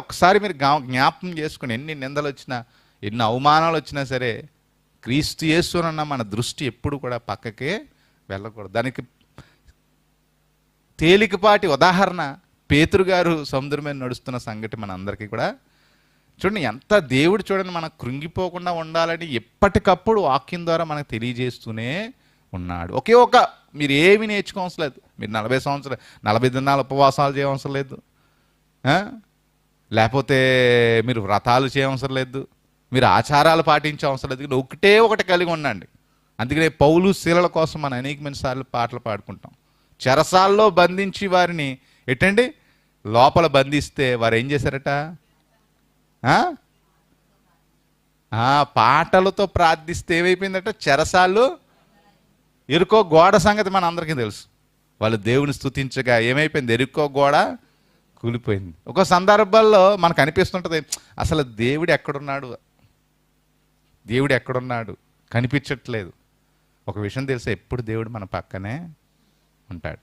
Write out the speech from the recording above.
ఒకసారి మీరు జ్ఞాపకం చేసుకుని, ఎన్ని నిందలు వచ్చినా, ఎన్ని అవమానాలు వచ్చినా సరే, క్రీస్తు యేసునన్న మన దృష్టి ఎప్పుడు కూడా పక్కకే వెళ్ళకూడదు. దానికి తేలికపాటి ఉదాహరణ పేతురు గారు సముద్రం మీద నడుస్తున్న సంగతి మన అందరికీ కూడా చూడండి. ఎంత దేవుడు చూడండి మనకు కృంగిపోకుండా ఉండాలని ఎప్పటికప్పుడు వాక్యం ద్వారా మనకు తెలియజేస్తూనే ఉన్నాడు. ఒకే ఒక మీరు ఏమి నేర్చుకోవసరం లేదు. మీరు 40 సంవత్సరాలు 40 దినాలు ఉపవాసాలు చేయవసరం లేదు, లేకపోతే మీరు వ్రతాలు చేయవసరం లేదు, మీరు ఆచారాలు పాటించే అవసరం లేదు. ఒకటే ఒకటి కలిగి ఉండండి. అందుకనే పౌలు శీలల కోసం మనం అనేకమైన సార్లు పాటలు పాడుకుంటాం. చెరసాల్లో బంధించి వారిని ఎట్టండి లోపల బంధిస్తే వారు ఏం చేశారట? పాటలతో ప్రార్థిస్తే ఏమైపోయిందట? చెరసాల్లో ఎరుకో గోడ సంగతి మన అందరికీ తెలుసు. వాళ్ళు దేవుని స్తుతించగా ఏమైపోయింది? ఎరుకో గోడ కూలిపోయింది. ఒక సందర్భాల్లో మనకు అనిపిస్తుంటుంది, అసలు దేవుడు ఎక్కడున్నాడు, దేవుడు ఎక్కడున్నాడు, కనిపించట్లేదు. ఒక విషయం తెలుసా, ఎప్పుడు దేవుడు మన పక్కనే ఉంటాడు.